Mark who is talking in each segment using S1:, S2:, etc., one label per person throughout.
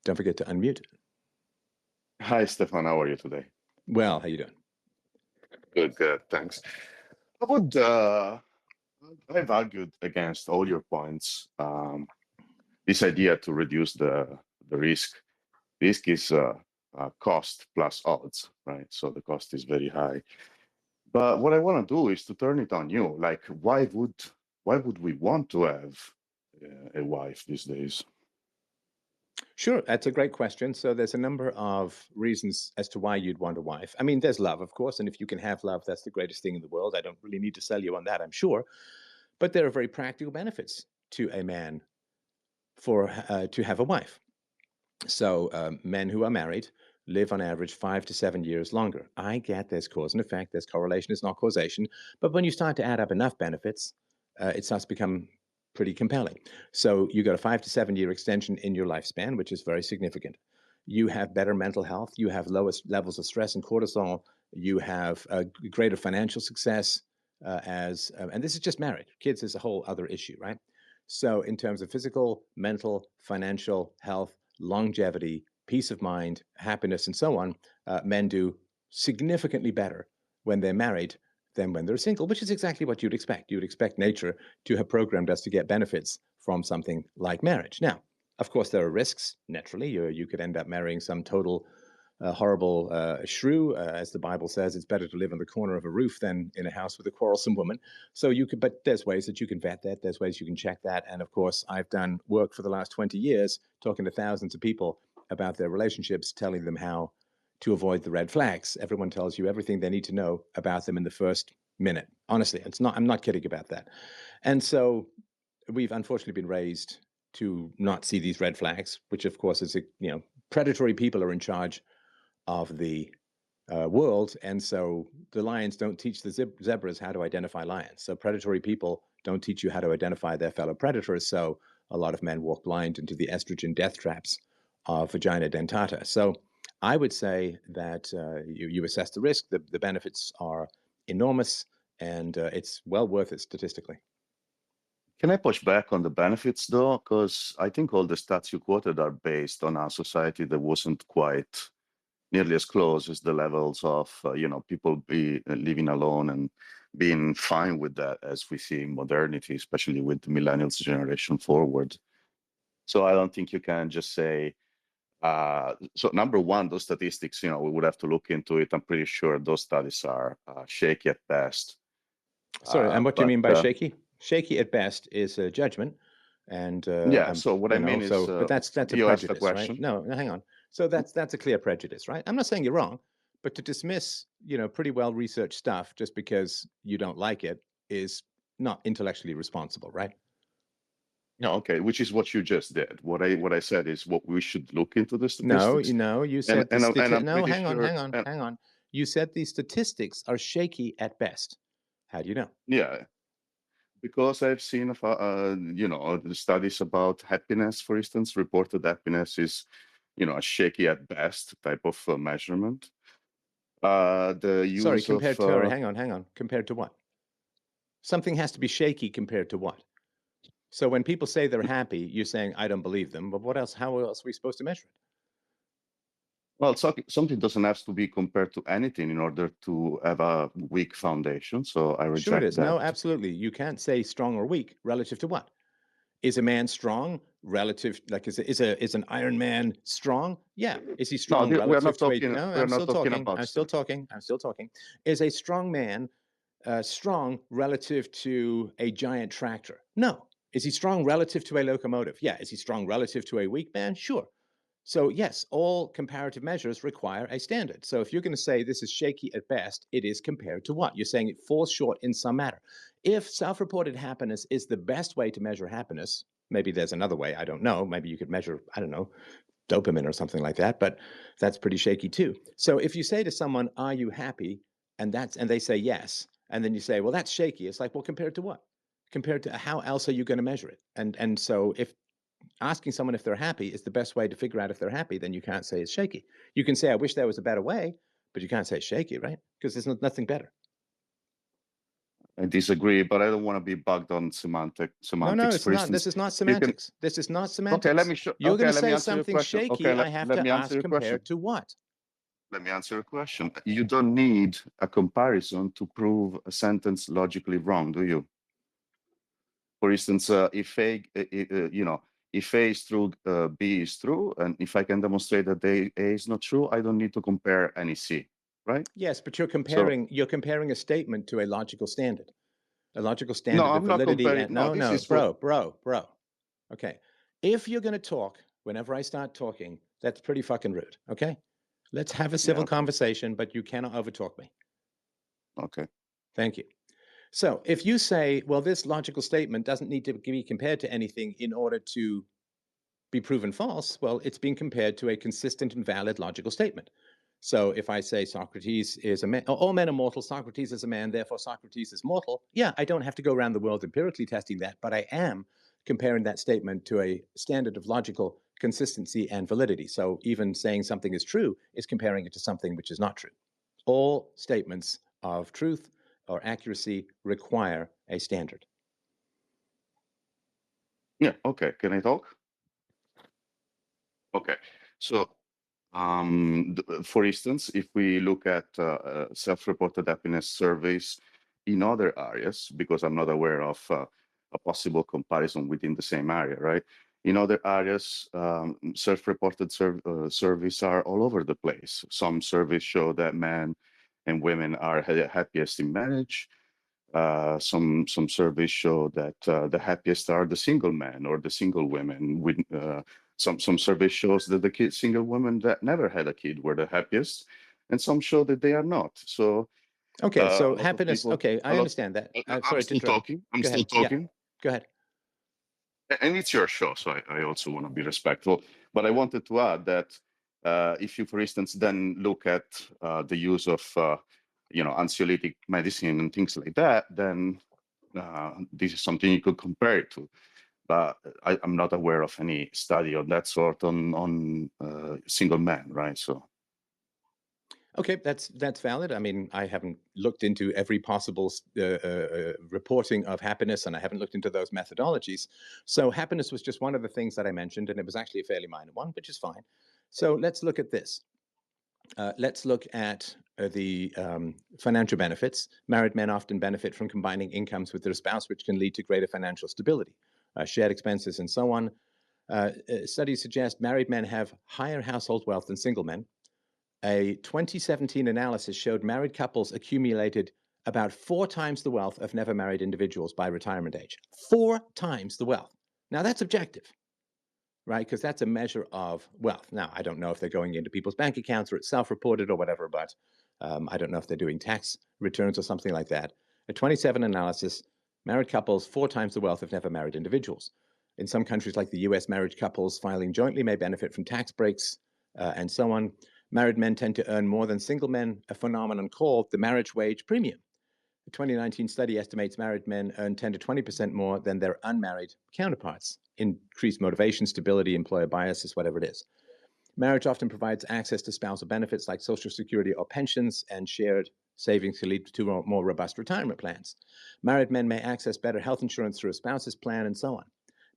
S1: Don't forget to unmute.
S2: Hi, Stefan. How are you today?
S1: Well, how you doing?
S2: Good, good. Thanks. I would, I've argued against all your points. This idea to reduce the risk. Risk is cost plus odds, right? So the cost is very high. But what I want to do is to turn it on you. Like, why would we want to have a wife these days?
S1: Sure, that's a great question. So there's a number of reasons as to why you'd want a wife. I mean, there's love, of course, and if you can have love, that's the greatest thing in the world. I don't really need to sell you on that, I'm sure. But there are very practical benefits to a man for to have a wife. So men who are married live on average 5 to 7 years longer. I get there's cause and effect, there's correlation, it's not causation. But when you start to add up enough benefits, it starts to become pretty compelling. So you got a 5 to 7 year extension in your lifespan, which is very significant. You have better mental health. You have lowest levels of stress and cortisol. You have greater financial success and this is just marriage. Kids is a whole other issue, right? So in terms of physical, mental, financial health, longevity, peace of mind, happiness, and so on, men do significantly better when they're married than when they're single, which is exactly what you'd expect. You'd expect nature to have programmed us to get benefits from something like marriage. Now, of course, there are risks. Naturally, you could end up marrying some total horrible shrew. As the Bible says, it's better to live in the corner of a roof than in a house with a quarrelsome woman. So you could, but there's ways that you can vet that. There's ways you can check that. And of course, I've done work for the last 20 years talking to thousands of people about their relationships, telling them how to avoid the red flags. Everyone tells you everything they need to know about them in the first minute. Honestly, I'm not kidding about that. And so we've unfortunately been raised to not see these red flags, which of course is, predatory people are in charge of the world. And so the lions don't teach the zebras how to identify lions. So predatory people don't teach you how to identify their fellow predators. So a lot of men walk blind into the estrogen death traps of vagina dentata. So I would say that you assess the risk. The benefits are enormous, and it's well worth it statistically.
S2: Can I push back on the benefits though? Because I think all the stats you quoted are based on a society that wasn't quite nearly as close as the levels of people living alone and being fine with that as we see in modernity, especially with the millennials generation forward. So I don't think you can just say. So number one, those statistics, we would have to look into it. I'm pretty sure those studies are shaky at best.
S1: Sorry, and what do you
S2: But
S1: mean by shaky? Shaky at best is a judgment, and
S2: yeah. So what I mean is,
S1: but that's a
S2: you asked the
S1: prejudice, right?
S2: question.
S1: No, hang on. So that's a clear prejudice, right? I'm not saying you're wrong, but to dismiss, pretty well researched stuff just because you don't like it is not intellectually responsible, right?
S2: No, okay, which is what you just did. What I said is what we should look into the
S1: No,
S2: statistics,
S1: you
S2: and
S1: said
S2: and I'm
S1: no,
S2: pretty
S1: hang on,
S2: sure.
S1: hang on,
S2: And
S1: hang on. You said the statistics are shaky at best. How do you know?
S2: yeah, because I've seen, the studies about happiness, for instance, reported happiness is, a shaky at best type of measurement. The
S1: Sorry,
S2: use of
S1: compared to, hang on, compared to what? Something has to be shaky compared to what? So when people say they're happy, you're saying, I don't believe them. But what else? How else are we supposed to measure it?
S2: well, something doesn't have to be compared to anything in order to have a weak foundation. So I
S1: Sure it
S2: reject
S1: is.
S2: that.
S1: No, absolutely. You can't say strong or weak relative to what? Is a man strong relative, like is an Iron Man strong? Yeah. Is he
S2: No,
S1: strong
S2: we're
S1: relative
S2: not
S1: to a,
S2: talking.
S1: no,
S2: We're
S1: I'm
S2: not
S1: still
S2: talking
S1: talking.
S2: about
S1: I'm still
S2: stuff.
S1: talking. I'm still talking. Is a strong man strong relative to a giant tractor? No. Is he strong relative to a locomotive? Yeah. Is he strong relative to a weak man? Sure. So yes, all comparative measures require a standard. So if you're going to say this is shaky at best, it is compared to what? You're saying it falls short in some matter. If self-reported happiness is the best way to measure happiness, maybe there's another way, I don't know. Maybe you could measure, I don't know, dopamine or something like that, but that's pretty shaky too. So if you say to someone, are you happy? And they say yes, and then you say, well, that's shaky. It's like, well, compared to what? Compared to how else are you going to measure it? And so if asking someone if they're happy is the best way to figure out if they're happy, then you can't say it's shaky. You can say, I wish there was a better way, but you can't say it's shaky, right? Because there's nothing better.
S2: I disagree, but I don't want to be bugged on
S1: No,
S2: semantics.
S1: it's
S2: For
S1: not.
S2: instance,
S1: This is not
S2: you can.
S1: semantics. This is not
S2: Okay, let
S1: semantics.
S2: me show.
S1: You're going
S2: Okay,
S1: to
S2: let me
S1: say
S2: answer your
S1: something
S2: question. Okay,
S1: shaky. I have
S2: let
S1: to
S2: me answer
S1: ask
S2: your question.
S1: compared to what?
S2: Let me answer your question. You don't need a comparison to prove a sentence logically wrong, do you? For instance, if A, if A is true, B is true, and if I can demonstrate that A is not true, I don't need to compare any C, right?
S1: Yes, but
S2: So
S1: you're comparing a statement to a logical standard. A logical
S2: no,
S1: standard of
S2: I'm not
S1: validity
S2: comparing.
S1: and
S2: No,
S1: no,
S2: this
S1: no,
S2: is for.
S1: bro. Okay. If you're going to talk whenever I start talking, that's pretty fucking rude. Okay. Let's have a
S2: Yeah.
S1: civil
S2: Okay.
S1: conversation, but you cannot overtalk me.
S2: Okay.
S1: Thank you. So if you say, well, this logical statement doesn't need to be compared to anything in order to be proven false, well, it's being compared to a consistent and valid logical statement. So if I say Socrates is a man, all men are mortal, Socrates is a man, therefore Socrates is mortal, yeah, I don't have to go around the world empirically testing that, but I am comparing that statement to a standard of logical consistency and validity. So even saying something is true is comparing it to something which is not true. All statements of truth or accuracy require a standard.
S2: Yeah. Okay. Can I talk? Okay. So, for instance, if we look at self-reported happiness surveys in other areas, because I'm not aware of a possible comparison within the same area, right? In other areas, self-reported surveys are all over the place. Some surveys show that men and women are happiest in marriage. Some surveys show that the happiest are the single men or the single women. With some surveys shows that the single women that never had a kid were the happiest, and some show that they are not. So
S1: Okay,
S2: a
S1: so
S2: lot of
S1: happiness.
S2: people,
S1: Okay,
S2: a
S1: I
S2: lot.
S1: understand that.
S2: I'm
S1: Sorry to
S2: still
S1: interrupt.
S2: talking. I'm
S1: Go
S2: still
S1: ahead. Yeah,
S2: talking.
S1: go ahead.
S2: And it's your show, so I also want to be respectful. But I wanted to add that if you, for instance, then look at the use of anxiolytic medicine and things like that, then this is something you could compare it to. But I'm not aware of any study of that sort on single men, right? So.
S1: Okay, that's valid. I mean, I haven't looked into every possible reporting of happiness, and I haven't looked into those methodologies. So happiness was just one of the things that I mentioned, and it was actually a fairly minor one, which is fine. So let's look at this. Let's look at the financial benefits. Married men often benefit from combining incomes with their spouse, which can lead to greater financial stability, shared expenses, and so on. Studies suggest married men have higher household wealth than single men. A 2017 analysis showed married couples accumulated about 4 times the wealth of never married individuals by retirement age. 4 times the wealth. Now that's objective, right? Because that's a measure of wealth. Now, I don't know if they're going into people's bank accounts or it's self-reported or whatever, but I don't know if they're doing tax returns or something like that. A 27 analysis, married couples 4 times the wealth of never married individuals. In some countries like the US, married couples filing jointly may benefit from tax breaks and so on. Married men tend to earn more than single men, a phenomenon called the marriage wage premium. A 2019 study estimates married men earn 10 to 20% more than their unmarried counterparts. Increased motivation, stability, employer biases, whatever it is. Marriage often provides access to spousal benefits like Social Security or pensions, and shared savings can lead to more robust retirement plans. Married men may access better health insurance through a spouse's plan, and so on.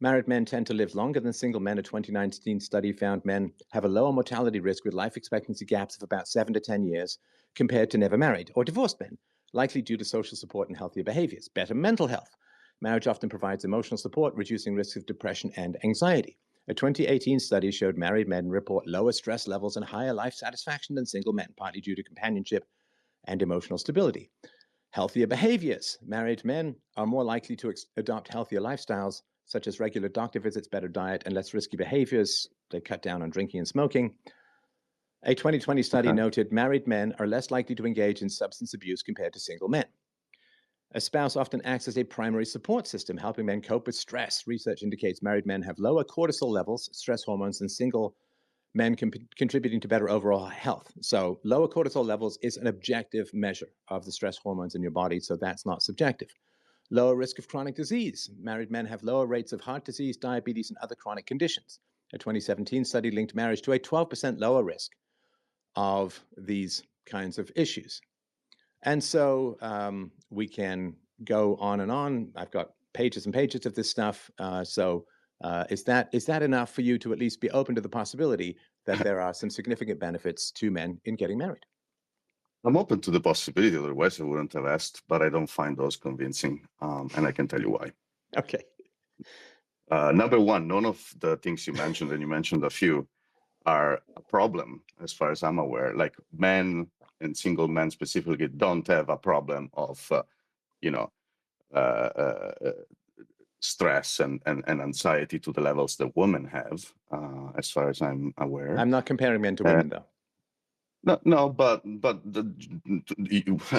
S1: Married men tend to live longer than single men. A 2019 study found men have a lower mortality risk with life expectancy gaps of about 7 to 10 years compared to never married or divorced men, likely due to social support and healthier behaviors. Better mental health. Marriage often provides emotional support, reducing risks of depression and anxiety. A 2018 study showed married men report lower stress levels and higher life satisfaction than single men, partly due to companionship and emotional stability. Healthier behaviors. Married men are more likely to adopt healthier lifestyles, such as regular doctor visits, better diet, and less risky behaviors. They cut down on drinking and smoking. A 2020 study noted married men are less likely to engage in substance abuse compared to single men. A spouse often acts as a primary support system, helping men cope with stress. Research indicates married men have lower cortisol levels, stress hormones, than single men, contributing to better overall health. So lower cortisol levels is an objective measure of the stress hormones in your body, so that's not subjective. Lower risk of chronic disease. Married men have lower rates of heart disease, diabetes, and other chronic conditions. A 2017 study linked marriage to a 12% lower risk of these kinds of issues. And so we can go on and on. I've got pages and pages of this stuff. Is that enough for you to at least be open to the possibility that there are some significant benefits to men in getting married?
S2: I'm open to the possibility, otherwise I wouldn't have asked, but I don't find those convincing, and I can tell you why.
S1: Okay.
S2: Number one, none of the things you mentioned, and you mentioned a few, are a problem as far as I'm aware. Like men and single men specifically don't have a problem of, you know, uh, uh, uh, stress and anxiety to the levels that women have, as far as I'm aware.
S1: I'm not comparing men to women, though.
S2: No, but
S1: so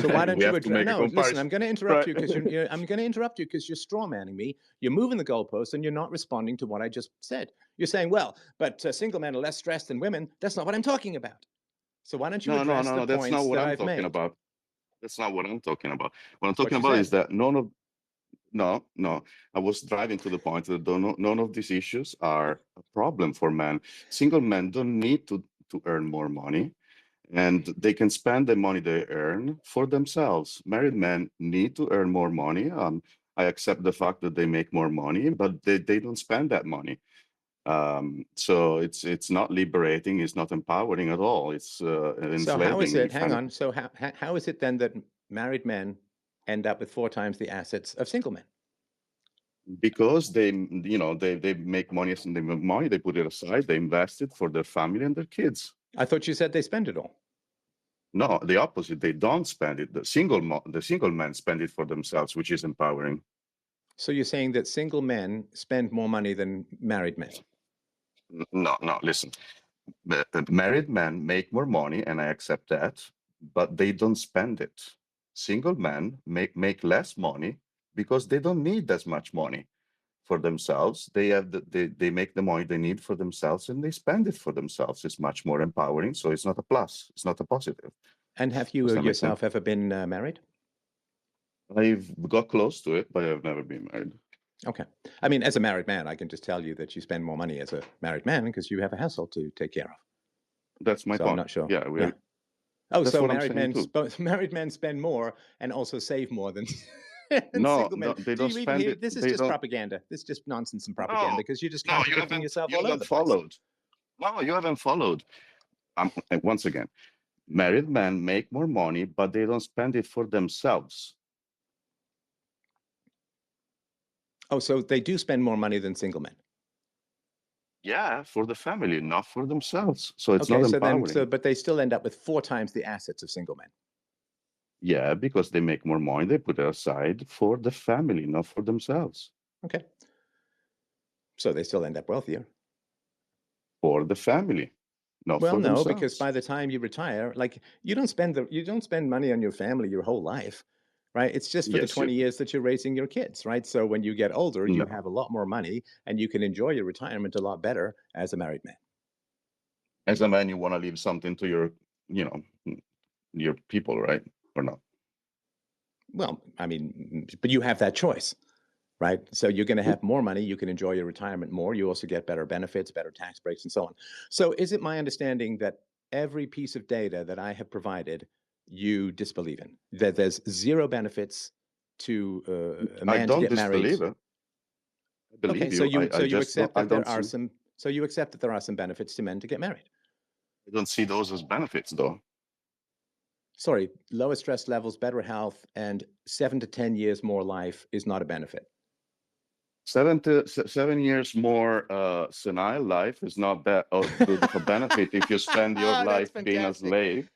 S1: why don't
S2: we
S1: you
S2: have to make a comparison.
S1: Listen, I'm going to interrupt you because I'm going to interrupt you because you're straw manning me. You're moving the goalposts and you're not responding to what I just said. You're saying, well, but single men are less stressed than women. That's not what I'm talking about. So why don't you address the
S2: that's
S1: points
S2: not what
S1: that
S2: I'm
S1: I've
S2: talking
S1: made?
S2: about. That's not what I'm talking about. What I'm talking about is that no, I was driving to the point that none of these issues are a problem for men. Single men don't need to earn more money, and they can spend the money they earn for themselves. Married men need to earn more money. I accept the fact that they make more money, but they don't spend that money. So it's not liberating. It's not empowering at all. It's enslaving.
S1: So how is it? Hang on. So how is it then that married men end up with 4 times the assets of single men?
S2: Because they make money, and they make money, they put it aside, they invest it for their family and their kids.
S1: I thought you said they spend it all.
S2: No, the opposite. They don't spend it. The single men spend it for themselves, which is empowering.
S1: So you're saying that single men spend more money than married men?
S2: No, listen. The married men make more money, and I accept that, but they don't spend it. Single men make less money because they don't need as much money for themselves. They make the money they need for themselves, and they spend it for themselves. It's much more empowering. So it's not a plus. It's not a positive.
S1: And have you yourself ever been married?
S2: I've got close to it, but I've never been married.
S1: Okay. I mean, as a married man, I can just tell you that you spend more money as a married man because you have a household to take care of.
S2: That's my point.
S1: I'm not sure.
S2: Yeah.
S1: Oh, so married men spend more and also save more than single men.
S2: No, they don't spend it.
S1: This is just propaganda. This is just nonsense and propaganda because you're just contradicting yourself all over the place.
S2: No, you haven't followed. Once again, married men make more money, but they don't spend it for themselves.
S1: Oh, so they do spend more money than single men?
S2: Yeah, for the family, not for themselves. So it's not empowering.
S1: But they still end up with 4 times the assets of single men.
S2: Yeah, because they make more money, they put it aside for the family, not for themselves.
S1: Okay. So they still end up wealthier.
S2: For the family, not for themselves.
S1: Well, no, because by the time you retire, like you don't spend money on your family your whole life. Right? It's just for the 20 years that you're raising your kids, right? So when you get older, you have a lot more money and you can enjoy your retirement a lot better as a married man.
S2: As a man, you want to leave something to your people, right? Or not?
S1: Well, I mean, but you have that choice, right? So you're going to have more money. You can enjoy your retirement more. You also get better benefits, better tax breaks, and so on. So is it my understanding that every piece of data that I have provided you disbelieve in, that there's 0 benefits to a man to get married?
S2: I don't disbelieve it. I believe you.
S1: So you accept that there are some. So you accept that there are some benefits to men to get married.
S2: I don't see those as benefits, though.
S1: Sorry, lower stress levels, better health, and 7 to 10 years more life is not a benefit.
S2: 7 years more senile life is not that good of a benefit if you spend your life being a slave.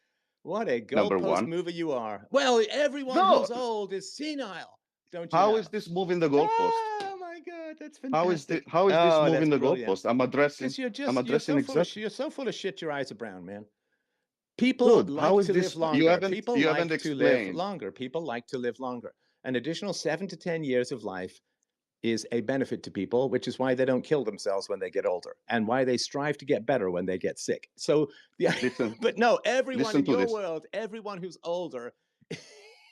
S1: What a goalpost mover you are. Well, everyone who's old is senile, don't you know?
S2: How is this moving the goalpost?
S1: Oh my God, that's fantastic.
S2: How is this moving the goalpost? I'm addressing
S1: exactly. You're so full of shit, your eyes are brown, man. People like to live longer. People like to live longer. People like to live longer. An additional 7 to 10 years of life is a benefit to people, which is why they don't kill themselves when they get older and why they strive to get better when they get sick. So, but no, everyone in your world, everyone who's older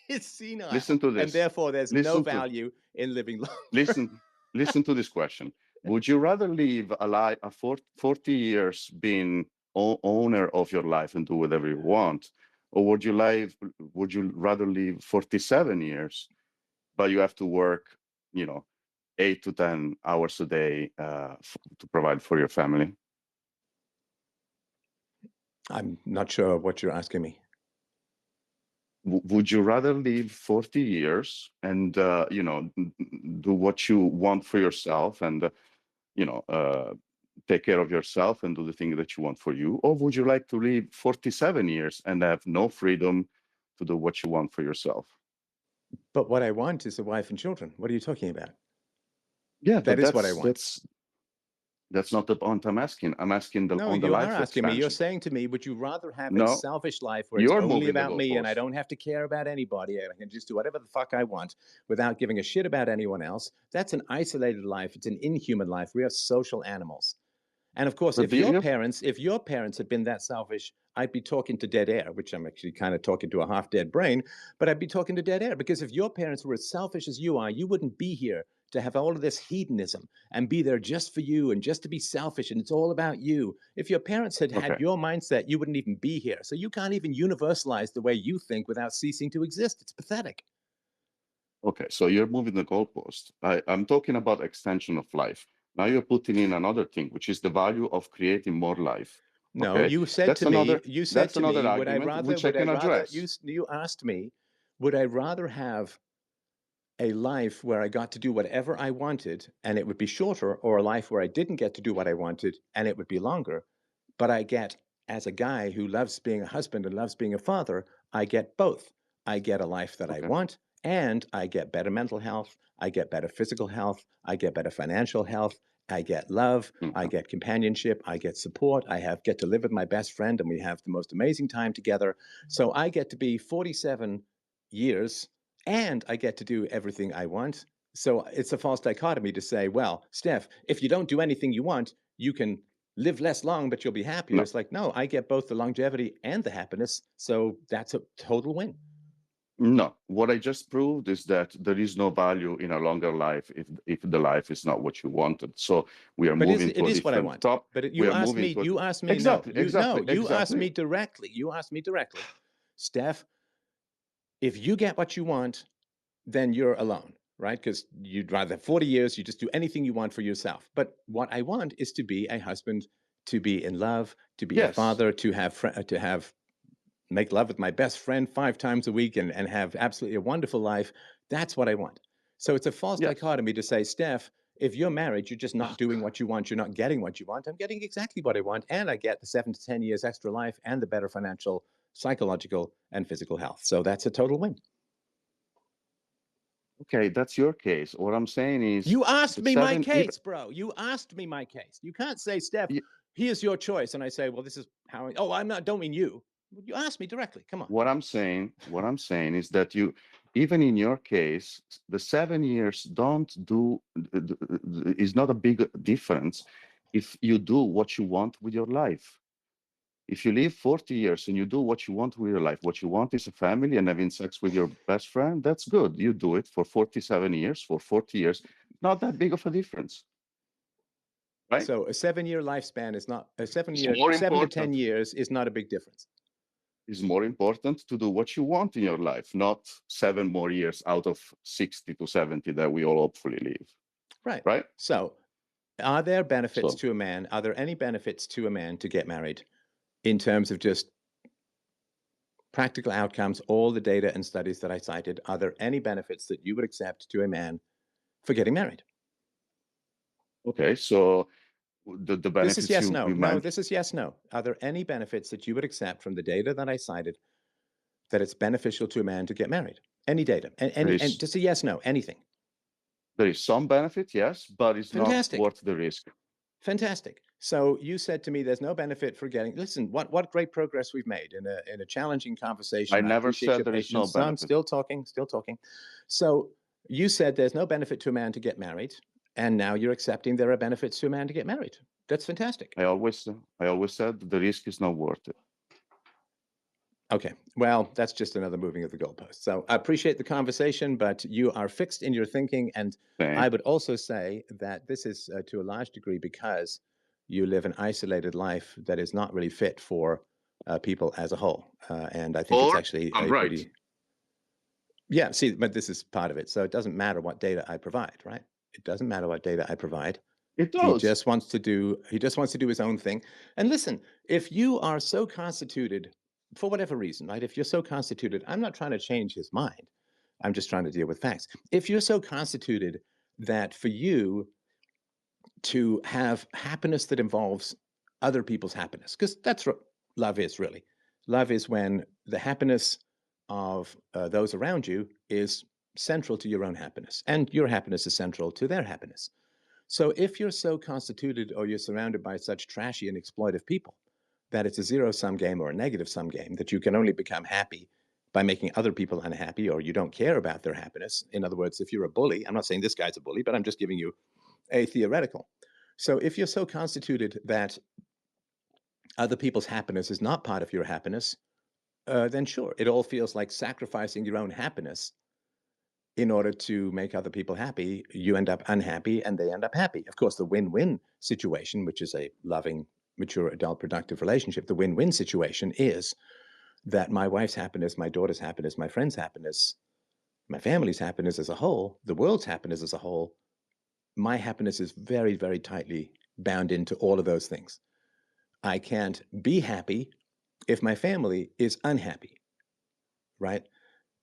S1: is senile.
S2: Listen to this.
S1: And therefore, there's no value in living longer.
S2: Listen to this question. Would you rather live 40 years being owner of your life and do whatever you want? Or would you rather live 47 years but you have to work, 8 to 10 hours a day to provide for your family.
S1: I'm not sure what you're asking me.
S2: Would you rather live 40 years and, do what you want for yourself and, take care of yourself and do the thing that you want for you? Or would you like to live 47 years and have no freedom to do what you want for yourself?
S1: But what I want is a wife and children. What are you talking about?
S2: Yeah,
S1: That
S2: but
S1: is what I want.
S2: that's not the point I'm asking. I'm asking
S1: No,
S2: on the
S1: you are
S2: life
S1: asking me. You're
S2: expansion.
S1: saying to me, would you rather have a
S2: No,
S1: selfish life where it's
S2: you're
S1: only
S2: moving the
S1: about me and I
S2: goalpost.
S1: don't have to care about anybody and I can just do whatever the fuck I want without giving a shit about anyone else? That's an isolated life. It's an inhuman life. We are social animals. And of course,
S2: But
S1: if your parents had been that selfish, I'd be talking to dead air, which I'm actually kind of talking to a half-dead brain, but I'd be talking to dead air because if your parents were as selfish as you are, you wouldn't be here to have all of this hedonism and be there just for you and just to be selfish and it's all about you. If your parents had had
S2: okay.
S1: your mindset, you wouldn't even be here. So you can't even universalize the way you think without ceasing to exist. It's pathetic.
S2: Okay, so you're moving the goalpost. I'm talking about extension of life. Now you're putting in another thing, which is the value of creating more life.
S1: No,
S2: Okay,
S1: you said
S2: that's
S1: to me,
S2: another argument which I
S1: would I
S2: can
S1: rather,
S2: address.
S1: you asked me, would I rather have a life where I got to do whatever I wanted and it would be shorter, or a life where I didn't get to do what I wanted and it would be longer? But I get, as a guy who loves being a husband and loves being a father, I get both. I get a life that I
S2: Okay.
S1: want, and I get better mental health, I get better physical health, I get better financial health, I get love, I
S2: Okay.
S1: get companionship, I get support, get to live with my best friend and we have the most amazing time together. So I get to be 47 years and I get to do everything I want. So it's a false dichotomy to say, well, Steph, if you don't do anything you want, you can live less long, but you'll be happier.
S2: No,
S1: It's like, no, I get both the longevity and the happiness. So that's a total win.
S2: no. What I just proved is that there is no value in a longer life if the life is not what you wanted. So we are
S1: But
S2: moving to
S1: it
S2: a
S1: is what I
S2: different
S1: want.
S2: top.
S1: But
S2: We are moving to a
S1: you asked me, no,
S2: exactly, exactly,
S1: you asked
S2: exactly.
S1: me directly. You asked me directly, Steph, if you get what you want, then you're alone, right? Because you'd rather 40 years, you just do anything you want for yourself. But what I want is to be a husband, to be in love, to be a
S2: Yes,
S1: father, to have make love with my best friend 5 times a week and have absolutely a wonderful life. That's what I want. So it's a false
S2: yes.
S1: dichotomy to say, Steph, if you're married, you're just not doing what you want. You're not getting what you want. I'm getting exactly what I want. And I get the 7 to 10 years extra life and the better financial, psychological, and physical health. So that's a total win.
S2: Okay, that's your case. What I'm saying is
S1: You asked
S2: the
S1: me my
S2: seven, even
S1: case, bro. You asked me my case. You can't say, Steph,
S2: y-
S1: here's your choice. And I say, well, this is how I, oh, I'm not, don't mean you. You asked me directly. Come on.
S2: what I'm saying is that you, even in your case, the 7 years don't do is not a big difference if you do what you want with your life. If you live 40 years and you do what you want with your life, what you want is a family and having sex with your best friend, that's good. You do it for 47 years, for 40 years, not that big of a difference, right?
S1: So a 7 year lifespan is not a
S2: It's more
S1: 7 to 10
S2: important.
S1: years is not a big difference.
S2: It's more important to do what you want in your life, not 7 more years out of 60 to 70 that we all hopefully live,
S1: Right.
S2: right?
S1: So are there benefits
S2: So
S1: to a man? Are there any benefits to a man to get married in terms of just practical outcomes, all the data and studies that I cited? Are there any benefits that you would accept to a man for getting married?
S2: okay, so the
S1: This is
S2: benefits
S1: yes,
S2: you
S1: no.
S2: you
S1: No,
S2: mentioned,
S1: this is yes, no. Are there any benefits that you would accept from the data that I cited that it's beneficial to a man to get married? Any data, and
S2: there
S1: and
S2: is
S1: just a yes, no, anything.
S2: there is some benefit, yes, but it's not
S1: Fantastic.
S2: worth the risk.
S1: Fantastic. So you said to me, "There's no benefit for getting." Listen, what great progress we've made in a challenging
S2: I
S1: conversation. I
S2: never
S1: appreciate
S2: said
S1: your
S2: there is no
S1: patience. So I'm
S2: benefit.
S1: still talking, still talking. So you said there's no benefit to a man to get married, and now you're accepting there are benefits to a man to get married. That's fantastic.
S2: I always said the risk is not worth it.
S1: Okay, well, that's just another moving of the goalpost. So I appreciate the conversation, but you are fixed in your thinking, and I
S2: Thank
S1: would also say that this is to a large degree because you live an isolated life that is not really fit for people as a whole. And I think it's
S2: or
S1: actually
S2: I'm
S1: a
S2: right.
S1: pretty Yeah, see, but this is part of it. So it doesn't matter what data I provide, right? It doesn't matter what data I provide.
S2: It
S1: He
S2: does.
S1: just wants to do his own thing. And listen, if you are so constituted for whatever reason, right? If you're so constituted, I'm not trying to change his mind. I'm just trying to deal with facts. If you're so constituted that for you to have happiness that involves other people's happiness, because that's what love is really. Love is when the happiness of those around you is central to your own happiness, and your happiness is central to their happiness. So if you're so constituted or you're surrounded by such trashy and exploitive people that it's a zero sum game or a negative sum game, that you can only become happy by making other people unhappy, or you don't care about their happiness. In other words, if you're a bully, I'm not saying this guy's a bully, but I'm just giving you a theoretical. So if you're so constituted that other people's happiness is not part of your happiness, then sure, it all feels like sacrificing your own happiness in order to make other people happy. You end up unhappy and they end up happy. Of course, the win-win situation, which is a loving, mature, adult, productive relationship, the win-win situation is that my wife's happiness, my daughter's happiness, my friend's happiness, my family's happiness as a whole, the world's happiness as a whole, my happiness is very, very tightly bound into all of those things. I can't be happy if my family is unhappy, right?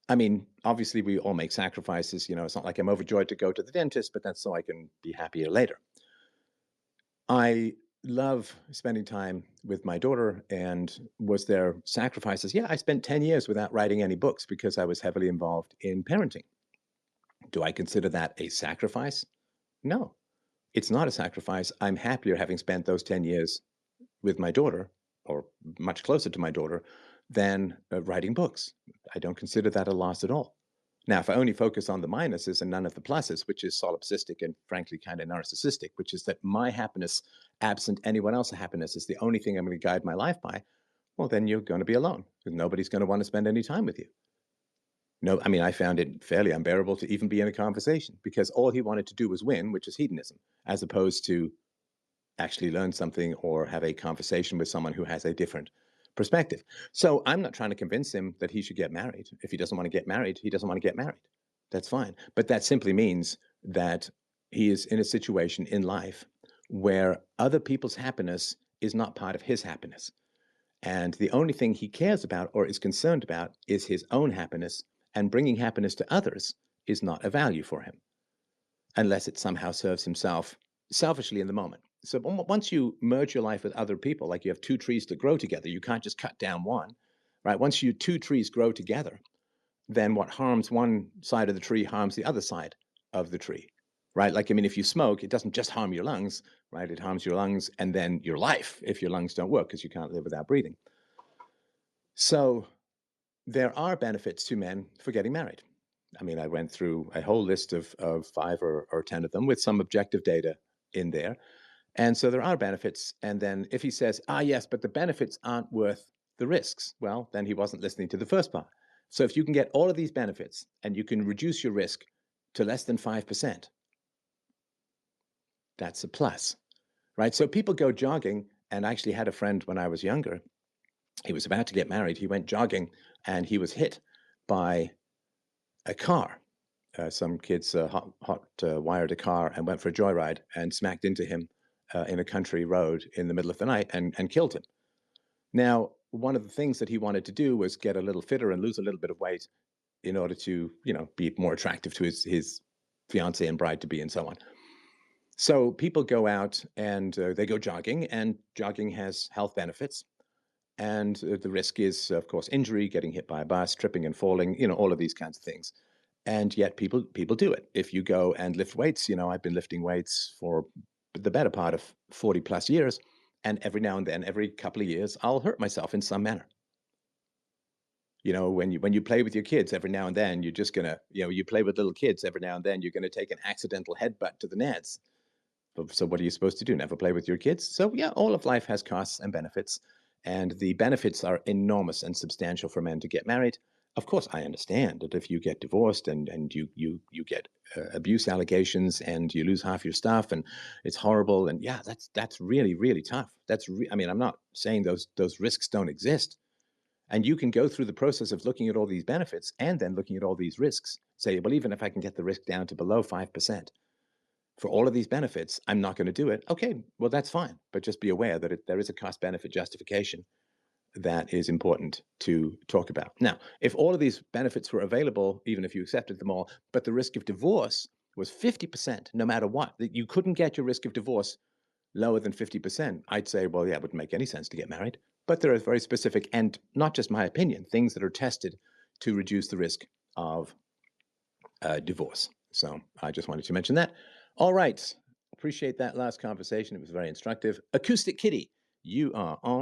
S1: I mean, obviously, we all make sacrifices. You know, it's not like I'm overjoyed to go to the dentist, but that's so I can be happier later. I love spending time with my daughter. And was there sacrifices? Yeah, I spent 10 years without writing any books because I was heavily involved in parenting. Do I consider that a sacrifice? No, it's not a sacrifice. I'm happier having spent those 10 years with my daughter, or much closer to my daughter, than writing books. I don't consider that a loss at all. Now, if I only focus on the minuses and none of the pluses, which is solipsistic and frankly kind of narcissistic, which is that my happiness, absent anyone else's happiness, is the only thing I'm going to guide my life by, well, then you're going to be alone because nobody's going to want to spend any time with you. No, I mean, I found it fairly unbearable to even be in a conversation because all he wanted to do was win, which is hedonism, as opposed to actually learn something or have a conversation with someone who has a different perspective. So I'm not trying to convince him that he should get married. If he doesn't want to get married, he doesn't want to get married. That's fine. But that simply means that he is in a situation in life where other people's happiness is not part of his happiness. And the only thing he cares about or is concerned about is his own happiness, and bringing happiness to others is not a value for him unless it somehow serves himself selfishly in the moment. So once you merge your life with other people, like you have two trees to grow together, you can't just cut down one, right? Once you two trees grow together, then what harms one side of the tree harms the other side of the tree, right? Like, I mean, if you smoke, it doesn't just harm your lungs, right? It harms your lungs and then your life if your lungs don't work because you can't live without breathing. So there are benefits to men for getting married. I mean, I went through a whole list of 5 or 10 of them with some objective data in there. And so there are benefits. And then if he says, yes, but the benefits aren't worth the risks, well, then he wasn't listening to the first part. So if you can get all of these benefits and you can reduce your risk to less than 5%, that's a plus, right? So people go jogging, and I actually had a friend when I was younger. He was about to get married. He went jogging and he was hit by a car. Some kids hot wired a car and went for a joyride and smacked into him in a country road in the middle of the night and killed him. Now, one of the things that he wanted to do was get a little fitter and lose a little bit of weight in order to, be more attractive to his fiance and bride to be and so on. So people go out and they go jogging, and jogging has health benefits. And the risk is, of course, injury, getting hit by a bus, tripping and falling, all of these kinds of things. And yet people do it. If you go and lift weights, I've been lifting weights for the better part of 40 plus years. And every now and then, every couple of years, I'll hurt myself in some manner. When you play with your kids, every now and then, you're just gonna, you play with little kids, every now and then, you're gonna take an accidental headbutt to the nads. So what are you supposed to do? Never play with your kids? So yeah, all of life has costs and benefits, and the benefits are enormous and substantial for men to get married. Of course, I understand that if you get divorced and you get abuse allegations and you lose half your stuff and it's horrible, and yeah, that's really really tough. I mean, I'm not saying those risks don't exist, And you can go through the process of looking at all these benefits and then looking at all these risks. Say, well, even if I can get the risk down to below 5% for all of these benefits, I'm not going to do it. Okay, well, that's fine. But just be aware that there is a cost benefit justification that is important to talk about. Now, if all of these benefits were available, even if you accepted them all, but the risk of divorce was 50%, no matter what, that you couldn't get your risk of divorce lower than 50%, I'd say, well, yeah, it wouldn't make any sense to get married. But there are very specific, and not just my opinion, things that are tested to reduce the risk of divorce. So I just wanted to mention that. All right. Appreciate that last conversation. It was very instructive. Acoustic Kitty, you are on.